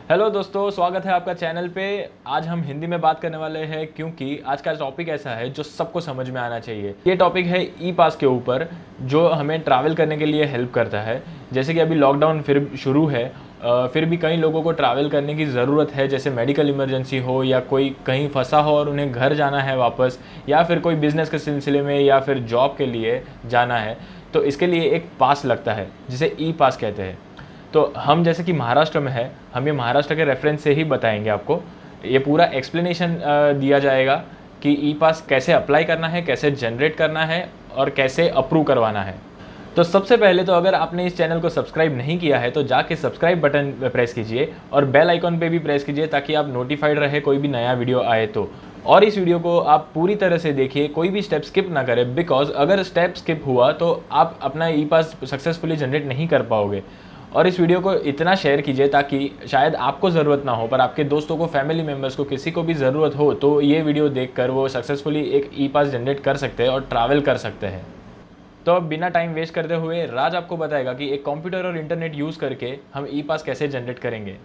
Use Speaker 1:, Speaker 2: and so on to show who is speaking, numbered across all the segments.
Speaker 1: Hello दोस्तों, स्वागत है आपका चैनल पे। आज हम हिंदी में बात करने वाले हैं क्योंकि आज का टॉपिक ऐसा है जो सबको समझ में आना चाहिए। ये टॉपिक है ई पास के ऊपर, जो हमें ट्रैवल करने के लिए हेल्प करता है। जैसे कि अभी लॉकडाउन फिर शुरू है, फिर भी कई लोगों को ट्रैवल करने की ज़रूरत है, जैसे मेडिकल इमरजेंसी हो या कोई कहीं फंसा हो और उन्हें घर जाना है वापस, या फिर कोई बिज़नेस के सिलसिले में या फिर जॉब के लिए जाना है। तो इसके लिए एक पास लगता है जिसे ई पास कहते हैं। तो हम जैसे कि महाराष्ट्र में है, हम ये महाराष्ट्र के रेफरेंस से ही बताएंगे आपको। ये पूरा एक्सप्लेनेशन दिया जाएगा कि ई पास कैसे अप्लाई करना है, कैसे जनरेट करना है और कैसे अप्रूव करवाना है। तो सबसे पहले तो अगर आपने इस चैनल को सब्सक्राइब नहीं किया है तो जाके सब्सक्राइब बटन प्रेस कीजिए और बेल आइकॉन पे भी प्रेस कीजिए ताकि आप नोटिफाइड रहे कोई भी नया वीडियो आए तो। और इस वीडियो को आप पूरी तरह से देखिए, कोई भी स्टेप स्किप ना करें, बिकॉज अगर स्टेप स्किप हुआ तो आप अपना ई पास सक्सेसफुली जनरेट नहीं कर पाओगे। और इस वीडियो को इतना शेयर कीजिए ताकि शायद आपको ज़रूरत ना हो पर आपके दोस्तों को, फैमिली मेम्बर्स को, किसी को भी ज़रूरत हो तो ये वीडियो देखकर वो सक्सेसफुली एक ई पास जनरेट कर सकते हैं और ट्रैवल कर सकते हैं। तो अब बिना टाइम वेस्ट करते हुए राज आपको बताएगा कि एक कंप्यूटर और इंटरनेट यूज़ करके हम ई पास कैसे जनरेट करेंगे।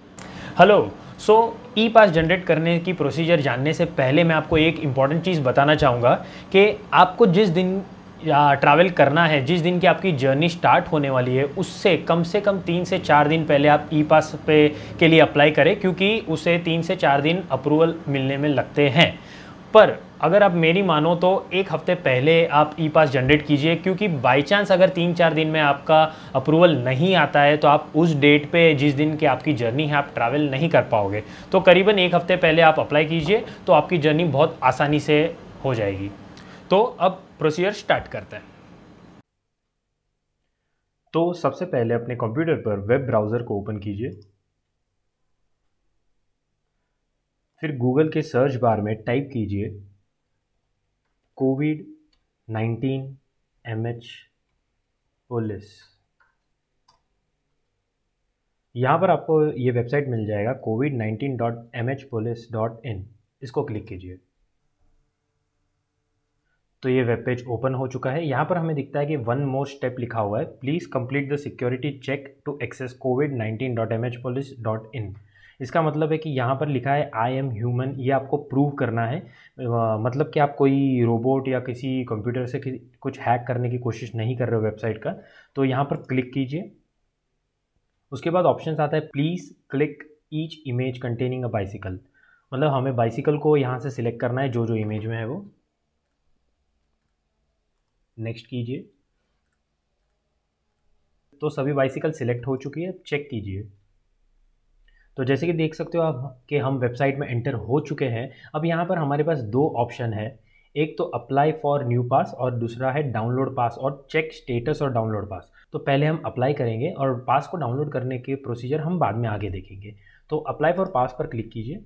Speaker 2: हेलो। सो ई पास जनरेट करने की प्रोसीजर जानने से पहले मैं आपको एक इम्पॉर्टेंट चीज़ बताना चाहूँगा कि आपको जिस दिन ट्रैवल करना है, जिस दिन की आपकी जर्नी स्टार्ट होने वाली है, उससे कम से कम 3 से 4 दिन पहले आप ई पास पे के लिए अप्लाई करें, क्योंकि उसे 3 से 4 दिन अप्रूवल मिलने में लगते हैं। पर अगर आप मेरी मानो तो एक हफ्ते पहले आप ई पास जनरेट कीजिए, क्योंकि बाई चांस अगर 3-4 दिन में आपका अप्रूवल नहीं आता है तो आप उस डेट पे, जिस दिन की आपकी जर्नी है, आप ट्रैवल नहीं कर पाओगे। तो करीबन एक हफ्ते पहले आप अप्लाई कीजिए तो आपकी जर्नी बहुत आसानी से हो जाएगी। तो अब प्रोसीजर स्टार्ट करते हैं। तो सबसे पहले अपने कंप्यूटर पर वेब ब्राउज़र को ओपन कीजिए। फिर गूगल के सर्च बार में टाइप कीजिए COVID-19 MH पुलिस। यहाँ पर आपको ये वेबसाइट मिल जाएगा covid19.mhpolice.in। इसको क्लिक कीजिए तो ये वेब पेज ओपन हो चुका है। यहाँ पर हमें दिखता है कि वन मोर स्टेप लिखा हुआ है, please complete the security check to access covid19.mhpolice.in। इसका मतलब है कि यहाँ पर लिखा है आई एम ह्यूमन, ये आपको प्रूव करना है। मतलब कि आप कोई रोबोट या किसी कंप्यूटर से कुछ हैक करने की कोशिश नहीं कर रहे हो वेबसाइट का। तो यहाँ पर क्लिक कीजिए। उसके बाद ऑप्शन आता है please click each image containing a bicycle. मतलब हमें बाइसिकल को यहाँ से सिलेक्ट करना है, जो जो इमेज में है वो। नेक्स्ट कीजिए। तो सभी बाइसिकल सिलेक्ट हो चुकी है, चेक कीजिए। तो जैसे कि देख सकते हो आप कि हम वेबसाइट में एंटर हो चुके हैं। अब यहाँ पर हमारे पास दो ऑप्शन है, एक तो अप्लाई फॉर न्यू पास और दूसरा है डाउनलोड पास और चेक स्टेटस और डाउनलोड पास। तो पहले हम अप्लाई करेंगे और पास को डाउनलोड करने के प्रोसीजर हम बाद में आगे देखेंगे। तो अप्लाई फॉर पास पर क्लिक कीजिए।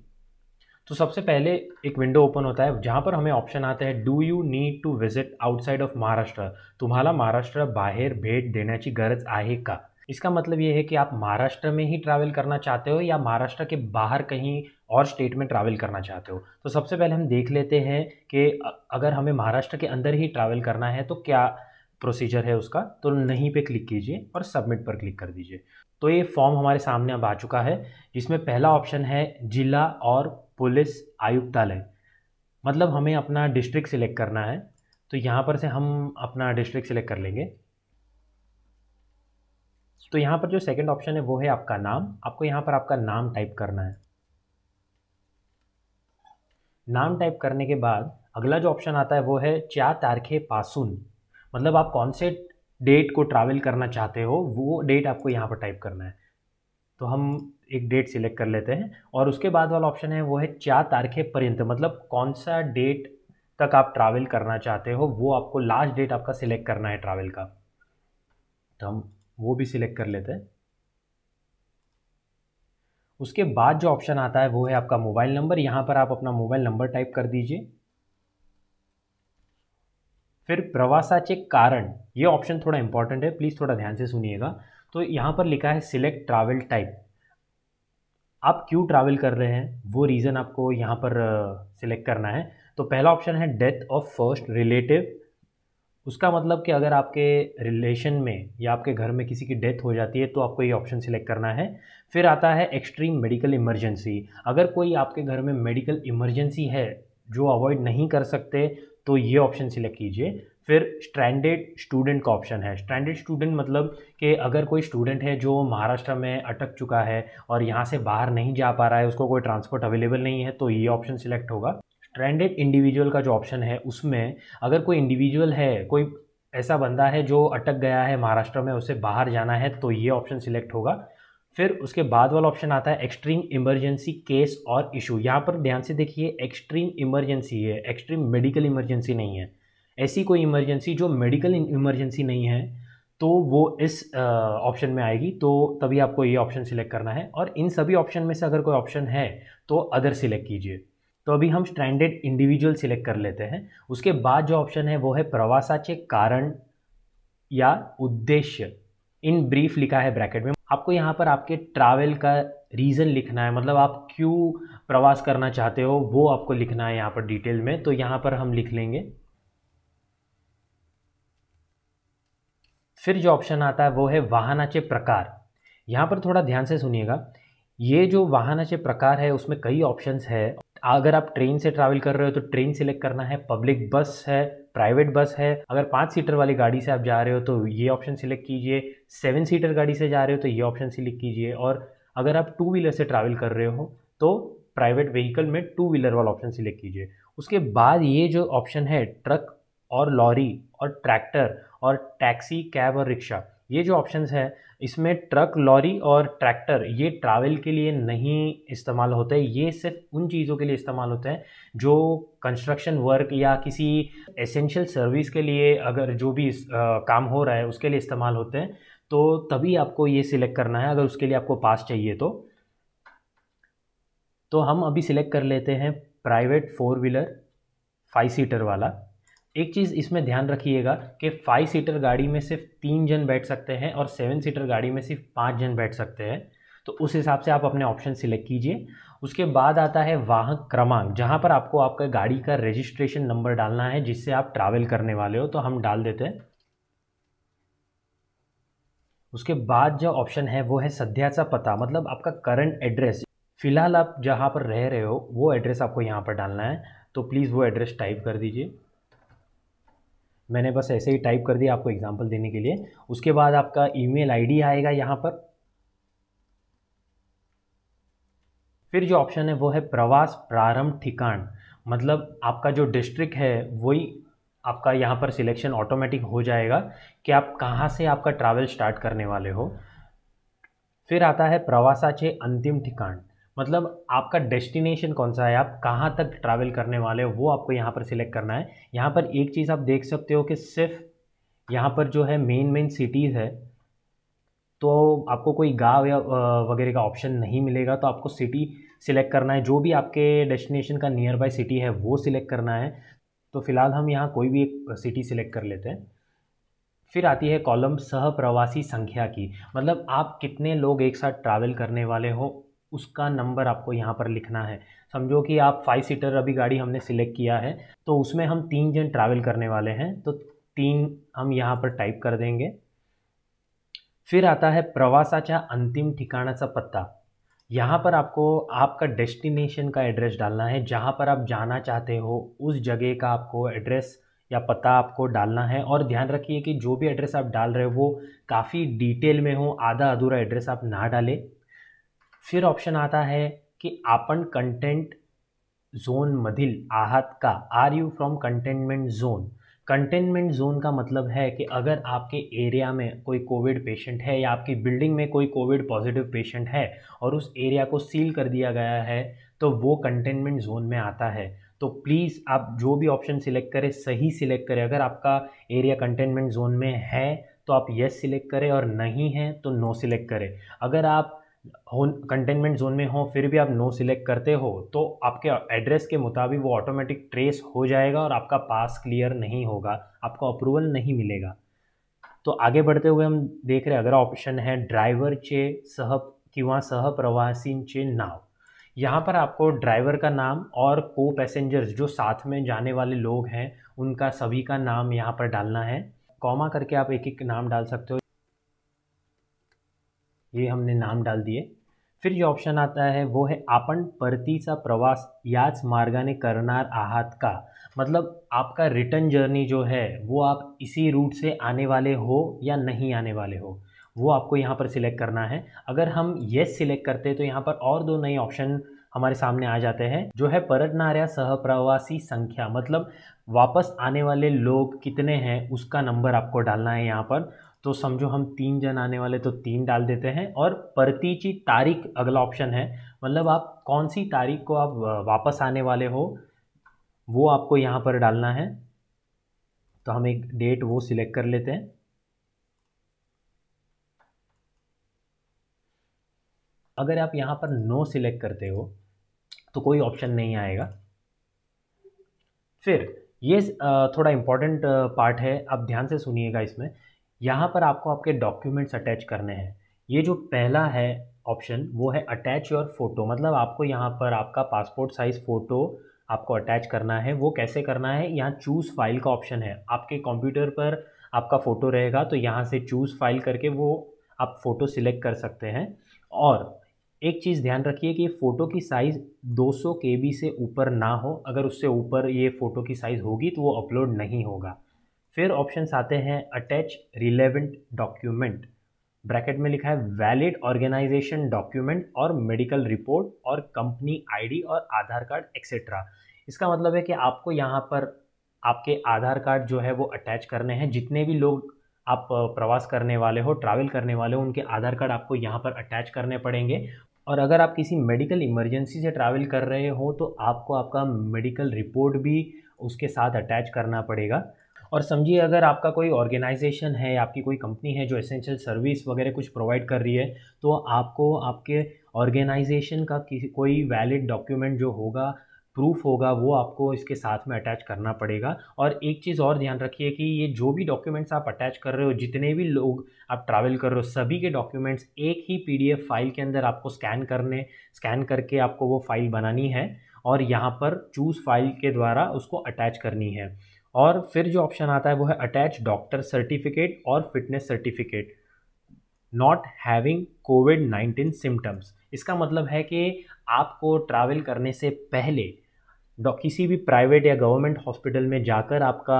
Speaker 2: तो सबसे पहले एक विंडो ओपन होता है जहाँ पर हमें ऑप्शन आता है do you need to visit outside of Maharashtra. तुम्हाला महाराष्ट्र बाहेर भेट देण्याची गरज आहे का। इसका मतलब ये है कि आप महाराष्ट्र में ही ट्रैवल करना चाहते हो या महाराष्ट्र के बाहर कहीं और स्टेट में ट्रैवल करना चाहते हो। तो सबसे पहले हम देख लेते हैं कि अगर हमें महाराष्ट्र के अंदर ही ट्रैवल करना है तो क्या प्रोसीजर है उसका। तो नहीं पे क्लिक कीजिए और सबमिट पर क्लिक कर दीजिए। तो ये फॉर्म हमारे सामने अब आ चुका है, जिसमें पहला ऑप्शन है जिला और पुलिस आयुक्तालय। मतलब हमें अपना डिस्ट्रिक्ट सिलेक्ट करना है। तो यहाँ पर से हम अपना डिस्ट्रिक्ट सिलेक्ट कर लेंगे। तो यहाँ पर जो सेकंड ऑप्शन है वो है आपका नाम। आपको यहाँ पर आपका नाम टाइप करना है। नाम टाइप करने के बाद अगला जो ऑप्शन आता है वो है च्या तारखेपासून। मतलब आप कौन से डेट को ट्रैवल करना चाहते हो, वो डेट आपको यहाँ पर टाइप करना है। तो हम एक डेट सिलेक्ट कर लेते हैं और उसके बाद वाला ऑप्शन है वो है च्या तारखेपर्यंत। मतलब कौन सा डेट तक आप ट्रैवल करना चाहते हो, वो आपको लास्ट डेट आपका सिलेक्ट करना है ट्रैवल का। तो हम वो भी सिलेक्ट कर लेते हैं। उसके बाद जो ऑप्शन आता है वो है आपका मोबाइल नंबर। यहाँ पर आप अपना मोबाइल नंबर टाइप कर दीजिए। फिर प्रवासाचे कारण, ये ऑप्शन थोड़ा इंपॉर्टेंट है, प्लीज़ थोड़ा ध्यान से सुनिएगा। तो यहाँ पर लिखा है सिलेक्ट ट्रैवल टाइप। आप क्यों ट्रैवल कर रहे हैं वो रीज़न आपको यहाँ पर सिलेक्ट करना है। तो पहला ऑप्शन है डेथ ऑफ फर्स्ट रिलेटिव उसका मतलब कि अगर आपके रिलेशन में या आपके घर में किसी की डेथ हो जाती है तो आपको ये ऑप्शन सिलेक्ट करना है। फिर आता है एक्सट्रीम मेडिकल इमरजेंसी। अगर कोई आपके घर में मेडिकल इमरजेंसी है जो अवॉइड नहीं कर सकते तो ये ऑप्शन सिलेक्ट कीजिए। फिर स्ट्रैंडेड स्टूडेंट का ऑप्शन है। स्ट्रैंडेड स्टूडेंट मतलब कि अगर कोई स्टूडेंट है जो महाराष्ट्र में अटक चुका है और यहाँ से बाहर नहीं जा पा रहा है, उसको कोई ट्रांसपोर्ट अवेलेबल नहीं है, तो ये ऑप्शन सिलेक्ट होगा। स्ट्रैंडेड इंडिविजुअल का जो ऑप्शन है उसमें अगर कोई इंडिविजुअल है, कोई ऐसा बंदा है जो अटक गया है महाराष्ट्र में, उसे बाहर जाना है, तो ये ऑप्शन सिलेक्ट होगा। फिर उसके बाद वाला ऑप्शन आता है एक्सट्रीम इमरजेंसी केस और इशू। यहाँ पर ध्यान से देखिए, एक्सट्रीम इमरजेंसी है, एक्सट्रीम मेडिकल इमरजेंसी नहीं है। ऐसी कोई इमरजेंसी जो मेडिकल इमरजेंसी नहीं है तो वो इस ऑप्शन में आएगी, तो तभी आपको ये ऑप्शन सिलेक्ट करना है। और इन सभी ऑप्शन में से अगर कोई ऑप्शन है तो अदर सिलेक्ट कीजिए। तो अभी हम स्ट्रैंडेड इंडिविजुअल सिलेक्ट कर लेते हैं। उसके बाद जो ऑप्शन है वो है प्रवासाचे कारण या उद्देश्य। इन ब्रीफ लिखा है ब्रैकेट में। आपको यहाँ पर आपके ट्रैवल का रीज़न लिखना है, मतलब आप क्यों प्रवास करना चाहते हो वो आपको लिखना है यहाँ पर डिटेल में। तो यहाँ पर हम लिख लेंगे। फिर जो ऑप्शन आता है वो है वाहनाचे प्रकार। यहाँ पर थोड़ा ध्यान से सुनिएगा। ये जो वाहनाचे प्रकार है उसमें कई ऑप्शंस है। अगर आप ट्रेन से ट्रैवल कर रहे हो तो ट्रेन सिलेक्ट करना है, पब्लिक बस है, प्राइवेट बस है। अगर 5 सीटर वाली गाड़ी से आप जा रहे हो तो ये ऑप्शन सिलेक्ट कीजिए। 7 सीटर गाड़ी से जा रहे हो तो ये ऑप्शन सिलेक्ट कीजिए। और अगर आप 2 व्हीलर से ट्रैवल कर रहे हो तो प्राइवेट व्हीकल में 2 व्हीलर वाला ऑप्शन सिलेक्ट कीजिए। उसके बाद ये जो ऑप्शन है ट्रक और लॉरी और ट्रैक्टर और टैक्सी, कैब और रिक्शा, ये जो ऑप्शंस है इसमें ट्रक, लॉरी और ट्रैक्टर ये ट्रैवल के लिए नहीं इस्तेमाल होते हैं। ये सिर्फ उन चीज़ों के लिए इस्तेमाल होते हैं जो कंस्ट्रक्शन वर्क या किसी एसेंशियल सर्विस के लिए, अगर जो भी काम हो रहा है उसके लिए इस्तेमाल होते हैं। तो तभी आपको ये सिलेक्ट करना है, अगर उसके लिए आपको पास चाहिए तो हम अभी सिलेक्ट कर लेते हैं प्राइवेट 4 व्हीलर 5 सीटर वाला। एक चीज़ इसमें ध्यान रखिएगा कि 5 सीटर गाड़ी में सिर्फ 3 जन बैठ सकते हैं और 7 सीटर गाड़ी में सिर्फ 5 जन बैठ सकते हैं। तो उस हिसाब से आप अपने ऑप्शन सिलेक्ट कीजिए। उसके बाद आता है वाहन क्रमांक, जहाँ पर आपको आपका गाड़ी का रजिस्ट्रेशन नंबर डालना है जिससे आप ट्रैवल करने वाले हो, तो हम डाल देते हैं। उसके बाद जो ऑप्शन है वो है सध्याचा पता, मतलब आपका करंट एड्रेस, फिलहाल आप जहाँ पर रह रहे हो वो एड्रेस आपको यहाँ पर डालना है। तो प्लीज़ वो एड्रेस टाइप कर दीजिए। मैंने बस ऐसे ही टाइप कर दिया आपको एग्जांपल देने के लिए। उसके बाद आपका ईमेल आईडी आएगा यहाँ पर। फिर जो ऑप्शन है वो है प्रवास प्रारंभ ठिकान, मतलब आपका जो डिस्ट्रिक्ट है वही आपका यहाँ पर सिलेक्शन ऑटोमेटिक हो जाएगा कि आप कहाँ से आपका ट्रैवल स्टार्ट करने वाले हो। फिर आता है प्रवासाचे अंतिम ठिकान, मतलब आपका डेस्टिनेशन कौन सा है, आप कहाँ तक ट्रैवल करने वाले हो वो आपको यहाँ पर सिलेक्ट करना है। यहाँ पर एक चीज़ आप देख सकते हो कि सिर्फ यहाँ पर जो है मेन सिटीज़ है, तो आपको कोई गांव या वगैरह का ऑप्शन नहीं मिलेगा। तो आपको सिटी सिलेक्ट करना है, जो भी आपके डेस्टिनेशन का नियर बाय सिटी है वो सिलेक्ट करना है। तो फिलहाल हम यहाँ कोई भी एक सिटी सिलेक्ट कर लेते हैं। फिर आती है कॉलम सह प्रवासी संख्या की, मतलब आप कितने लोग एक साथ ट्रैवल करने वाले हो उसका नंबर आपको यहाँ पर लिखना है। समझो कि आप 5 सीटर अभी गाड़ी हमने सिलेक्ट किया है तो उसमें हम 3 जन ट्रैवल करने वाले हैं, तो 3 हम यहाँ पर टाइप कर देंगे। फिर आता है प्रवासाच्या अंतिम ठिकाणाचा पत्ता। यहाँ पर आपको आपका डेस्टिनेशन का एड्रेस डालना है, जहाँ पर आप जाना चाहते हो उस जगह का आपको एड्रेस या पता आपको डालना है। और ध्यान रखिए कि जो भी एड्रेस आप डाल रहे हो वो काफ़ी डिटेल में हो, आधा अधूरा एड्रेस आप ना डालें। फिर ऑप्शन आता है कि आपण कंटेंट झोन मधील आहात का, are you from containment zone. Containment zone का मतलब है कि अगर आपके एरिया में कोई कोविड पेशेंट है या आपकी बिल्डिंग में कोई कोविड पॉजिटिव पेशेंट है और उस एरिया को सील कर दिया गया है तो वो कंटेनमेंट जोन में आता है। तो प्लीज़ आप जो भी ऑप्शन सिलेक्ट करें सही सिलेक्ट करें। अगर आपका एरिया कंटेनमेंट जोन में है तो आप येस सिलेक्ट करें और नहीं है तो नो सिलेक्ट करें। अगर आप कंटेनमेंट जोन में हो फिर भी आप नो सिलेक्ट करते हो तो आपके एड्रेस के मुताबिक वो ऑटोमेटिक ट्रेस हो जाएगा और आपका पास क्लियर नहीं होगा, आपको अप्रूवल नहीं मिलेगा। तो आगे बढ़ते हुए हम देख रहे हैं अगला ऑप्शन है ड्रायव्हरचे सह किंवा सहप्रवासींचे नाव। यहाँ पर आपको ड्राइवर का नाम और को पैसेंजर्स जो साथ में जाने वाले लोग हैं उनका सभी का नाम यहाँ पर डालना है। कॉमा करके आप एक एक नाम डाल सकते हो। ये हमने नाम डाल दिए। फिर जो ऑप्शन आता है वो है आपण परतीचा प्रवास याच मार्गाने करणार आहात का, मतलब आपका रिटर्न जर्नी जो है वो आप इसी रूट से आने वाले हो या नहीं आने वाले हो, वो आपको यहाँ पर सिलेक्ट करना है। अगर हम येस सिलेक्ट करते हैं तो यहाँ पर और दो नए ऑप्शन हमारे सामने आ जाते हैं, जो है परतणाऱ्या सहप्रवासी संख्या, मतलब वापस आने वाले लोग कितने हैं उसका नंबर आपको डालना है यहाँ पर। तो समझो हम 3 जन आने वाले तो 3 डाल देते हैं। और परतीची तारीख अगला ऑप्शन है, मतलब आप कौन सी तारीख को आप वापस आने वाले हो वो आपको यहाँ पर डालना है। तो हम एक डेट वो सिलेक्ट कर लेते हैं। अगर आप यहाँ पर नो सिलेक्ट करते हो तो कोई ऑप्शन नहीं आएगा। फिर ये थोड़ा इम्पॉर्टेंट पार्ट है, आप ध्यान से सुनिएगा। इसमें यहाँ पर आपको आपके डॉक्यूमेंट्स अटैच करने हैं। ये जो पहला है ऑप्शन वो है अटैच योर फोटो, मतलब आपको यहाँ पर आपका पासपोर्ट साइज़ फ़ोटो आपको अटैच करना है। वो कैसे करना है, यहाँ चूज़ फाइल का ऑप्शन है। आपके कंप्यूटर पर आपका फ़ोटो रहेगा तो यहाँ से चूज़ फाइल करके वो आप फ़ोटो सिलेक्ट कर सकते हैं। और एक चीज़ ध्यान रखिए कि फ़ोटो की साइज़ 200 KB से ऊपर ना हो। अगर उससे ऊपर ये फ़ोटो की साइज़ होगी तो वो अपलोड नहीं होगा। फिर ऑप्शंस आते हैं अटैच रिलेवेंट डॉक्यूमेंट, ब्रैकेट में लिखा है वैलिड ऑर्गेनाइजेशन डॉक्यूमेंट और मेडिकल रिपोर्ट और कंपनी आईडी और आधार कार्ड एक्सेट्रा। इसका मतलब है कि आपको यहाँ पर आपके आधार कार्ड जो है वो अटैच करने हैं। जितने भी लोग आप प्रवास करने वाले हो, ट्रैवल करने वाले हो, उनके आधार कार्ड आपको यहाँ पर अटैच करने पड़ेंगे। और अगर आप किसी मेडिकल इमरजेंसी से ट्रैवल कर रहे हो तो आपको आपका मेडिकल रिपोर्ट भी उसके साथ अटैच करना पड़ेगा। और समझिए अगर आपका कोई ऑर्गेनाइजेशन है, आपकी कोई कंपनी है जो एसेंशियल सर्विस वगैरह कुछ प्रोवाइड कर रही है, तो आपको आपके ऑर्गेनाइजेशन का कोई वैलिड डॉक्यूमेंट जो होगा, प्रूफ होगा, वो आपको इसके साथ में अटैच करना पड़ेगा। और एक चीज़ और ध्यान रखिए कि ये जो भी डॉक्यूमेंट्स आप अटैच कर रहे हो, जितने भी लोग आप ट्रैवल कर रहे हो, सभी के डॉक्यूमेंट्स एक ही PDF फाइल के अंदर आपको स्कैन करके आपको वो फाइल बनानी है और यहाँ पर चूज़ फाइल के द्वारा उसको अटैच करनी है। और फिर जो ऑप्शन आता है वो है अटैच डॉक्टर सर्टिफिकेट और fitness certificate not having covid symptoms. इसका मतलब है कि आपको ट्रैवल करने से पहले किसी भी प्राइवेट या गवर्नमेंट हॉस्पिटल में जाकर आपका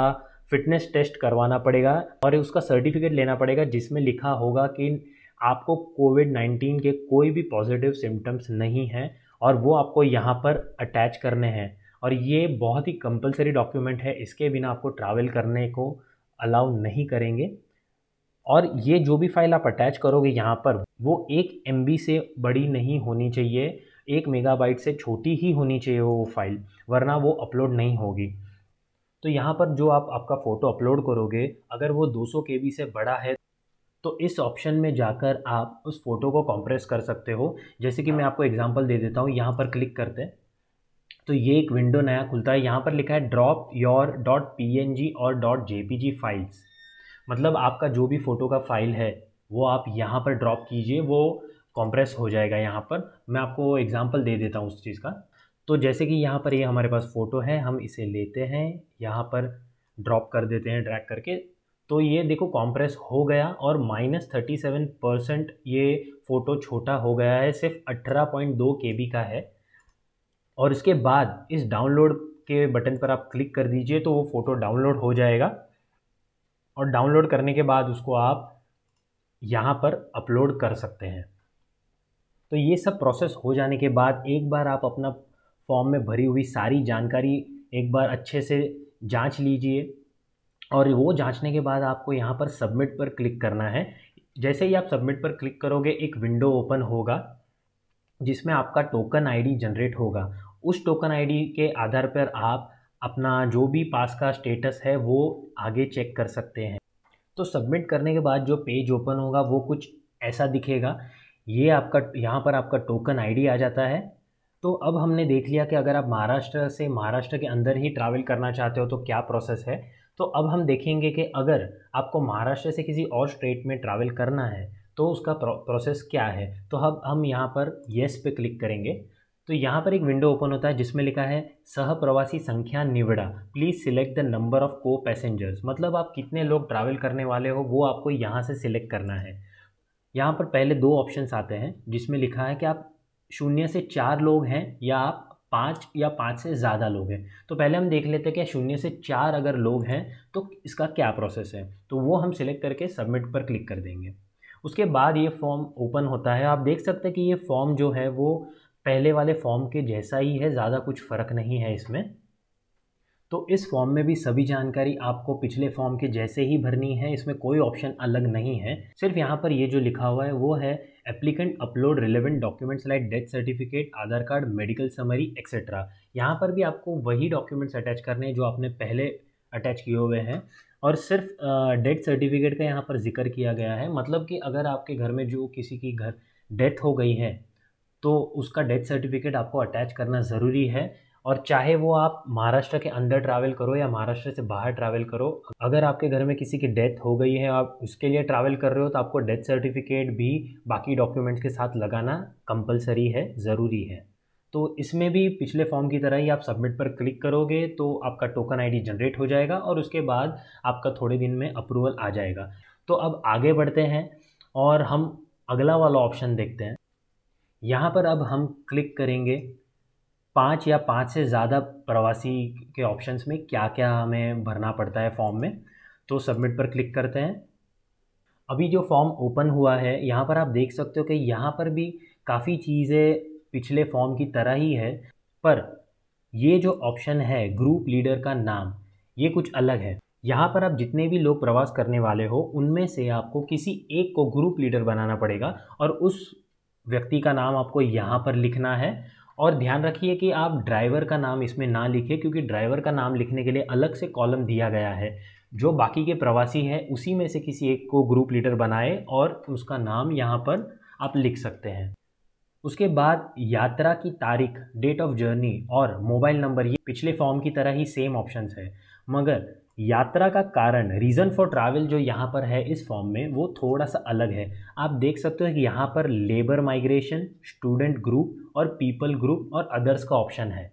Speaker 2: फिटनेस टेस्ट करवाना पड़ेगा और उसका सर्टिफिकेट लेना पड़ेगा जिसमें लिखा होगा कि आपको कोविड-19 के कोई भी पॉजिटिव सिम्टम्स नहीं हैं, और वो आपको यहाँ पर अटैच करने हैं। और ये बहुत ही कंपलसरी डॉक्यूमेंट है, इसके बिना आपको ट्रैवल करने को अलाउ नहीं करेंगे। और ये जो भी फाइल आप अटैच करोगे यहाँ पर वो 1 MB से बड़ी नहीं होनी चाहिए, 1 मेगाबाइट से छोटी ही होनी चाहिए वो फाइल, वरना वो अपलोड नहीं होगी। तो यहाँ पर जो आप आपका फ़ोटो अपलोड करोगे अगर वो 200 KB से बड़ा है तो इस ऑप्शन में जाकर आप उस फ़ोटो को कंप्रेस कर सकते हो। जैसे कि मैं आपको एग्जांपल दे देता हूँ, यहाँ पर क्लिक करते हैं तो ये एक विंडो नया खुलता है। यहाँ पर लिखा है ड्रॉप योर .png और .jpg फाइल्स, मतलब आपका जो भी फ़ोटो का फाइल है वो आप यहाँ पर ड्रॉप कीजिए, वो कंप्रेस हो जाएगा। यहाँ पर मैं आपको एग्जांपल दे देता हूँ उस चीज़ का। तो जैसे कि यहाँ पर ये हमारे पास फ़ोटो है, हम इसे लेते हैं, यहाँ पर ड्रॉप कर देते हैं ड्रैग करके, तो ये देखो कंप्रेस हो गया और -37% ये फ़ोटो छोटा हो गया है, सिर्फ 18.2 KB का है। और इसके बाद इस डाउनलोड के बटन पर आप क्लिक कर दीजिए तो वो फ़ोटो डाउनलोड हो जाएगा। और डाउनलोड करने के बाद उसको आप यहाँ पर अपलोड कर सकते हैं। तो ये सब प्रोसेस हो जाने के बाद एक बार आप अपना फॉर्म में भरी हुई सारी जानकारी एक बार अच्छे से जांच लीजिए, और वो जांचने के बाद आपको यहाँ पर सबमिट पर क्लिक करना है। जैसे ही आप सबमिट पर क्लिक करोगे एक विंडो ओपन होगा जिसमें आपका टोकन आईडी जनरेट होगा। उस टोकन आईडी के आधार पर आप अपना जो भी पास का स्टेटस है वो आगे चेक कर सकते हैं। तो सबमिट करने के बाद जो पेज ओपन होगा वो कुछ ऐसा दिखेगा। ये आपका यहाँ पर आपका टोकन आईडी आ जाता है। तो अब हमने देख लिया कि अगर आप महाराष्ट्र से महाराष्ट्र के अंदर ही ट्रैवल करना चाहते हो तो क्या प्रोसेस है। तो अब हम देखेंगे कि अगर आपको महाराष्ट्र से किसी और स्टेट में ट्रैवल करना है तो उसका प्रोसेस क्या है। तो अब हम यहाँ पर येस पे क्लिक करेंगे। तो यहाँ पर एक विंडो ओपन होता है जिसमें लिखा है सह प्रवासी संख्या निविड़ा, please select the number of को पैसेंजर्स। मतलब आप कितने लोग ट्रैवल करने वाले हो वो आपको यहाँ से सिलेक्ट करना है। यहाँ पर पहले दो ऑप्शंस आते हैं जिसमें लिखा है कि आप 0 से 4 लोग हैं या आप 5 या 5 से ज़्यादा लोग हैं। तो पहले हम देख लेते हैं कि 0 से 4 अगर लोग हैं तो इसका क्या प्रोसेस है। तो वो हम सिलेक्ट करके सबमिट पर क्लिक कर देंगे। उसके बाद ये फॉर्म ओपन होता है। आप देख सकते हैं कि ये फॉर्म जो है वो पहले वाले फॉर्म के जैसा ही है, ज़्यादा कुछ फ़र्क नहीं है इसमें। तो इस फॉर्म में भी सभी जानकारी आपको पिछले फॉर्म के जैसे ही भरनी है, इसमें कोई ऑप्शन अलग नहीं है। सिर्फ यहाँ पर ये जो लिखा हुआ है वो है applicant upload relevant documents like death certificate, Aadhaar card, medical summary etcetera. यहाँ पर भी आपको वही डॉक्यूमेंट्स अटैच करने हैं जो आपने पहले अटैच किए हुए हैं। और सिर्फ डेथ सर्टिफिकेट का यहाँ पर जिक्र किया गया है। मतलब कि अगर आपके घर में जो किसी की घर डेथ हो गई है तो उसका डेथ सर्टिफिकेट आपको अटैच करना ज़रूरी है। और चाहे वो आप महाराष्ट्र के अंदर ट्रैवल करो या महाराष्ट्र से बाहर ट्रैवल करो, अगर आपके घर में किसी की डेथ हो गई है, आप उसके लिए ट्रैवल कर रहे हो, तो आपको डेथ सर्टिफिकेट भी बाकी डॉक्यूमेंट्स के साथ लगाना कंपलसरी है, ज़रूरी है। तो इसमें भी पिछले फॉर्म की तरह ही आप सबमिट पर क्लिक करोगे तो आपका टोकन आईडी जनरेट हो जाएगा और उसके बाद आपका थोड़े दिन में अप्रूवल आ जाएगा। तो अब आगे बढ़ते हैं और हम अगला वाला ऑप्शन देखते हैं। यहाँ पर अब हम क्लिक करेंगे 5 या 5 से ज़्यादा प्रवासी के ऑप्शंस में क्या क्या हमें भरना पड़ता है फॉर्म में। तो सबमिट पर क्लिक करते हैं। अभी जो फॉर्म ओपन हुआ है यहाँ पर आप देख सकते हो कि यहाँ पर भी काफ़ी चीज़ें पिछले फॉर्म की तरह ही है, पर ये जो ऑप्शन है ग्रुप लीडर का नाम, ये कुछ अलग है। यहाँ पर आप जितने भी लोग प्रवास करने वाले हो उनमें से आपको किसी एक को ग्रुप लीडर बनाना पड़ेगा और उस व्यक्ति का नाम आपको यहाँ पर लिखना है। और ध्यान रखिए कि आप ड्राइवर का नाम इसमें ना लिखें, क्योंकि ड्राइवर का नाम लिखने के लिए अलग से कॉलम दिया गया है। जो बाकी के प्रवासी हैं उसी में से किसी एक को ग्रुप लीडर बनाए और उसका नाम यहाँ पर आप लिख सकते हैं। उसके बाद यात्रा की तारीख, डेट ऑफ जर्नी और मोबाइल नंबर, ये पिछले फॉर्म की तरह ही सेम ऑप्शंस है, मगर यात्रा का कारण, रीज़न फॉर ट्रैवल जो यहाँ पर है इस फॉर्म में, वो थोड़ा सा अलग है। आप देख सकते हो कि यहाँ पर लेबर माइग्रेशन, स्टूडेंट ग्रुप और पीपल ग्रुप और अदर्स का ऑप्शन है।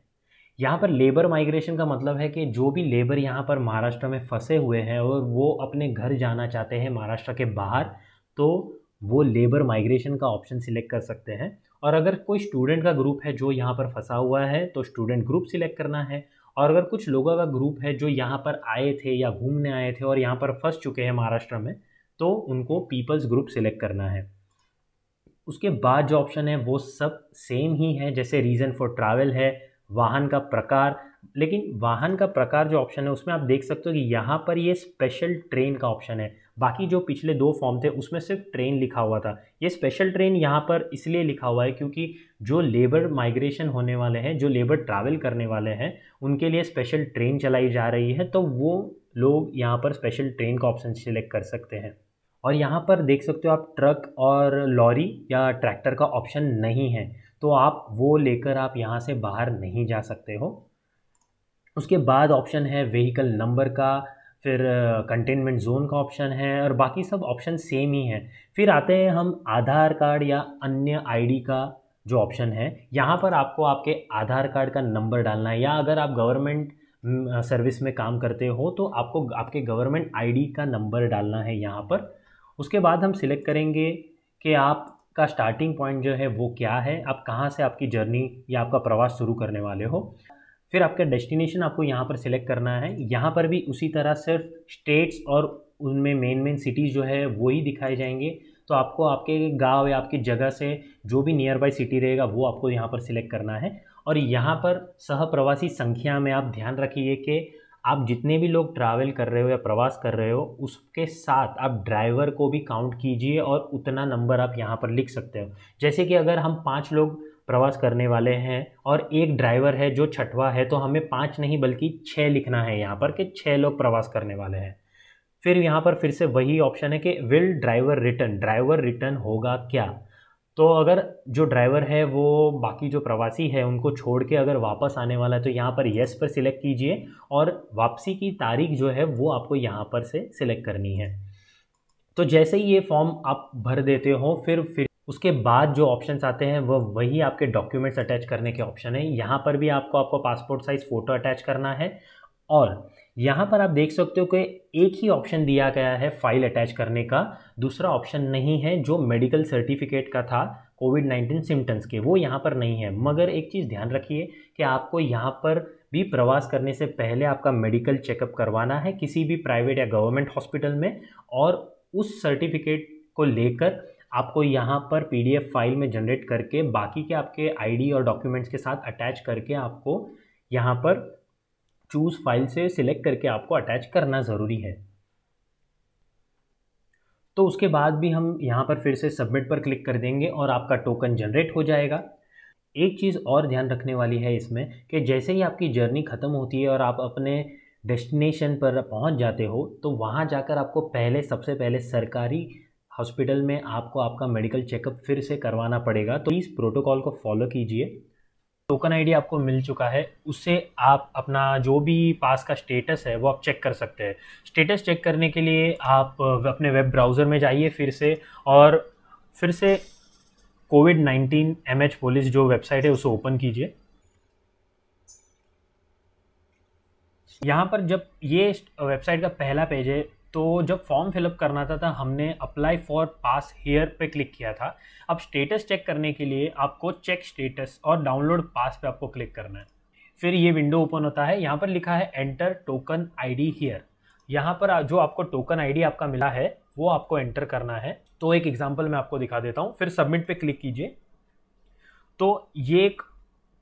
Speaker 2: यहाँ पर लेबर माइग्रेशन का मतलब है कि जो भी लेबर यहाँ पर महाराष्ट्र में फंसे हुए हैं और वो अपने घर जाना चाहते हैं महाराष्ट्र के बाहर, तो वो लेबर माइग्रेशन का ऑप्शन सिलेक्ट कर सकते हैं। और अगर कोई स्टूडेंट का ग्रुप है जो यहाँ पर फंसा हुआ है तो स्टूडेंट ग्रुप सिलेक्ट करना है। और अगर कुछ लोगों का ग्रुप है जो यहाँ पर आए थे या घूमने आए थे और यहाँ पर फंस चुके हैं महाराष्ट्र में, तो उनको पीपल्स ग्रुप सिलेक्ट करना है। उसके बाद जो ऑप्शन है वो सब सेम ही है, जैसे रीज़न फॉर ट्रैवल है, वाहन का प्रकार। लेकिन वाहन का प्रकार जो ऑप्शन है उसमें आप देख सकते हो कि यहाँ पर ये स्पेशल ट्रेन का ऑप्शन है। बाकी जो पिछले दो फॉर्म थे उसमें सिर्फ ट्रेन लिखा हुआ था, ये स्पेशल ट्रेन यहाँ पर इसलिए लिखा हुआ है क्योंकि जो लेबर माइग्रेशन होने वाले हैं, जो लेबर ट्रैवल करने वाले हैं, उनके लिए स्पेशल ट्रेन चलाई जा रही है, तो वो लोग यहाँ पर स्पेशल ट्रेन का ऑप्शन सिलेक्ट कर सकते हैं। और यहाँ पर देख सकते हो आप ट्रक और लॉरी या ट्रैक्टर का ऑप्शन नहीं है, तो आप वो लेकर आप यहाँ से बाहर नहीं जा सकते हो। उसके बाद ऑप्शन है व्हीकल नंबर का, फिर कंटेनमेंट जोन का ऑप्शन है और बाकी सब ऑप्शन सेम ही हैं। फिर आते हैं हम आधार कार्ड या अन्य आईडी का जो ऑप्शन है। यहाँ पर आपको आपके आधार कार्ड का नंबर डालना है, या अगर आप गवर्नमेंट सर्विस में काम करते हो तो आपको आपके गवर्नमेंट आईडी का नंबर डालना है यहाँ पर। उसके बाद हम सिलेक्ट करेंगे कि आपका स्टार्टिंग पॉइंट जो है वो क्या है, आप कहाँ से आपकी जर्नी या आपका प्रवास शुरू करने वाले हो। फिर आपका डेस्टिनेशन आपको यहाँ पर सिलेक्ट करना है। यहाँ पर भी उसी तरह सिर्फ स्टेट्स और उनमें मेन सिटीज़ जो है वो ही दिखाए जाएंगे। तो आपको आपके गांव या आपकी जगह से जो भी नियर बाय सिटी रहेगा वो आपको यहाँ पर सिलेक्ट करना है। और यहाँ पर सह प्रवासी संख्या में आप ध्यान रखिए कि आप जितने भी लोग ट्रैवल कर रहे हो या प्रवास कर रहे हो उसके साथ आप ड्राइवर को भी काउंट कीजिए और उतना नंबर आप यहाँ पर लिख सकते हो। जैसे कि अगर हम 5 लोग प्रवास करने वाले हैं और एक ड्राइवर है जो छठवा है, तो हमें 5 नहीं बल्कि 6 लिखना है यहाँ पर कि 6 लोग प्रवास करने वाले हैं। फिर यहाँ पर फिर से वही ऑप्शन है कि will driver return, driver return होगा क्या। तो अगर जो ड्राइवर है वो बाकी जो प्रवासी है उनको छोड़ के अगर वापस आने वाला है तो यहाँ पर येस पर सिलेक्ट कीजिए और वापसी की तारीख जो है वो आपको यहाँ पर से सिलेक्ट करनी है। तो जैसे ही ये फॉर्म आप भर देते हो फिर उसके बाद जो ऑप्शंस आते हैं वही आपके डॉक्यूमेंट्स अटैच करने के ऑप्शन है। यहाँ पर भी आपको पासपोर्ट साइज़ फ़ोटो अटैच करना है, और यहाँ पर आप देख सकते हो कि एक ही ऑप्शन दिया गया है फाइल अटैच करने का, दूसरा ऑप्शन नहीं है जो मेडिकल सर्टिफिकेट का था कोविड-19 सिम्टम्स के, वो यहाँ पर नहीं है। मगर एक चीज़ ध्यान रखिए कि आपको यहाँ पर भी प्रवास करने से पहले आपका मेडिकल चेकअप करवाना है किसी भी प्राइवेट या गवर्नमेंट हॉस्पिटल में, और उस सर्टिफिकेट को लेकर आपको यहाँ पर PDF फाइल में जनरेट करके बाकी के आपके ID और डॉक्यूमेंट्स के साथ अटैच करके आपको यहाँ पर चूज़ फाइल से सिलेक्ट करके आपको अटैच करना ज़रूरी है। तो उसके बाद भी हम यहाँ पर फिर से सबमिट पर क्लिक कर देंगे और आपका टोकन जनरेट हो जाएगा। एक चीज़ और ध्यान रखने वाली है इसमें कि जैसे ही आपकी जर्नी ख़त्म होती है और आप अपने डेस्टिनेशन पर पहुँच जाते हो, तो वहाँ जाकर आपको सबसे पहले सरकारी हॉस्पिटल में आपको आपका मेडिकल चेकअप फिर से करवाना पड़ेगा। तो इस प्रोटोकॉल को फॉलो कीजिए। टोकन ID आपको मिल चुका है, उससे आप अपना जो भी पास का स्टेटस है वो आप चेक कर सकते हैं। स्टेटस चेक करने के लिए आप अपने वेब ब्राउज़र में जाइए फिर से कोविड-19 MH पुलिस जो वेबसाइट है उसे ओपन कीजिए। यहाँ पर जब ये वेबसाइट का पहला पेज है, तो जब फॉर्म फिलअप करना था हमने अप्लाई फॉर पास हियर पे क्लिक किया था। अब स्टेटस चेक करने के लिए आपको चेक स्टेटस और डाउनलोड पास पे आपको क्लिक करना है। फिर ये विंडो ओपन होता है, यहाँ पर लिखा है एंटर टोकन ID हियर। यहाँ पर जो आपको टोकन ID आपका मिला है वो आपको एंटर करना है। तो एक एग्जांपल मैं आपको दिखा देता हूँ। फिर सबमिट पे क्लिक कीजिए, तो ये एक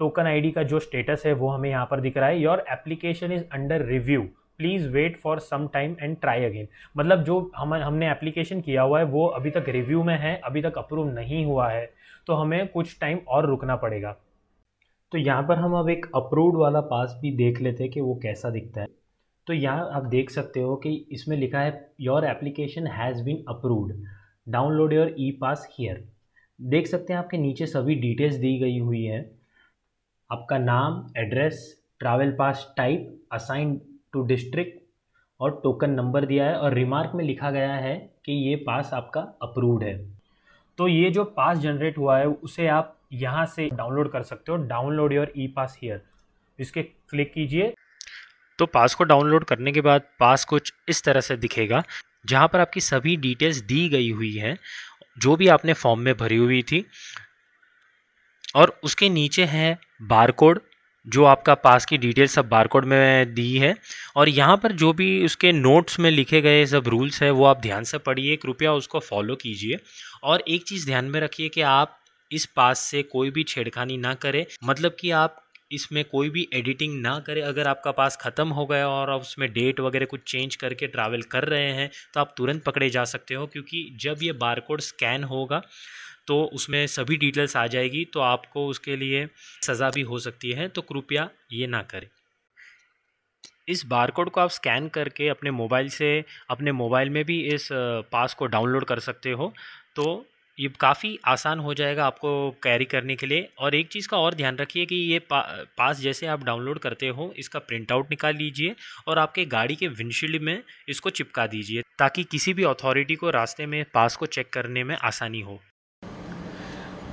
Speaker 2: टोकन ID का जो स्टेटस है वो हमें यहाँ पर दिख रहा है, your application is under review, please wait for some time and try again. मतलब जो हमने एप्लीकेशन किया हुआ है वो अभी तक रिव्यू में है, अभी तक अप्रूव नहीं हुआ है, तो हमें कुछ टाइम और रुकना पड़ेगा। तो यहाँ पर हम अब एक अप्रूव्ड वाला पास भी देख लेते हैं कि वो कैसा दिखता है। तो यहाँ आप देख सकते हो कि इसमें लिखा है your application has been approved, download your e pass here. देख सकते हैं आपके नीचे सभी डिटेल्स दी गई हुई है, आपका नाम, address, travel pass type, assign to district और टोकन नंबर दिया है, और रिमार्क में लिखा गया है कि ये पास आपका अप्रूव्ड है। तो ये जो पास जनरेट हुआ है उसे आप यहाँ से डाउनलोड कर सकते हो, डाउनलोड योर E-पास हियर, इसके क्लिक कीजिए। तो पास को डाउनलोड करने के बाद पास कुछ इस तरह से दिखेगा, जहाँ पर आपकी सभी डिटेल्स दी गई हुई हैं जो भी आपने फॉर्म में भरी हुई थी, और उसके नीचे है बारकोड, जो आपका पास की डिटेल्स सब बारकोड में दी है, और यहाँ पर जो भी उसके नोट्स में लिखे गए सब रूल्स है वो आप ध्यान से पढ़िए, कृपया उसको फॉलो कीजिए। और एक चीज़ ध्यान में रखिए कि आप इस पास से कोई भी छेड़खानी ना करें, मतलब कि आप इसमें कोई भी एडिटिंग ना करें। अगर आपका पास ख़त्म हो गया और आप उसमें डेट वगैरह कुछ चेंज करके ट्रैवल कर रहे हैं तो आप तुरंत पकड़े जा सकते हो, क्योंकि जब ये बारकोड स्कैन होगा तो उसमें सभी डिटेल्स आ जाएगी, तो आपको उसके लिए सज़ा भी हो सकती है। तो कृपया ये ना करें। इस बारकोड को आप स्कैन करके अपने मोबाइल में भी इस पास को डाउनलोड कर सकते हो, तो ये काफ़ी आसान हो जाएगा आपको कैरी करने के लिए। और एक चीज़ का और ध्यान रखिए कि ये पास जैसे आप डाउनलोड करते हो, इसका प्रिंट आउट निकाल लीजिए और आपके गाड़ी के विंडशील्ड में इसको चिपका दीजिए, ताकि किसी भी अथॉरिटी को रास्ते में पास को चेक करने में आसानी हो।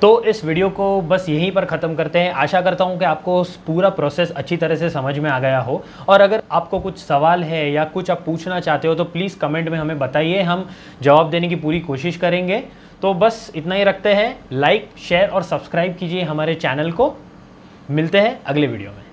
Speaker 2: तो इस वीडियो को बस यहीं पर ख़त्म करते हैं। आशा करता हूं कि आपको पूरा प्रोसेस अच्छी तरह से समझ में आ गया हो, और अगर आपको कुछ सवाल है या कुछ आप पूछना चाहते हो तो प्लीज़ कमेंट में हमें बताइए, हम जवाब देने की पूरी कोशिश करेंगे। तो बस इतना ही रखते हैं। लाइक, शेयर और सब्सक्राइब कीजिए हमारे चैनल को। मिलते हैं अगले वीडियो में।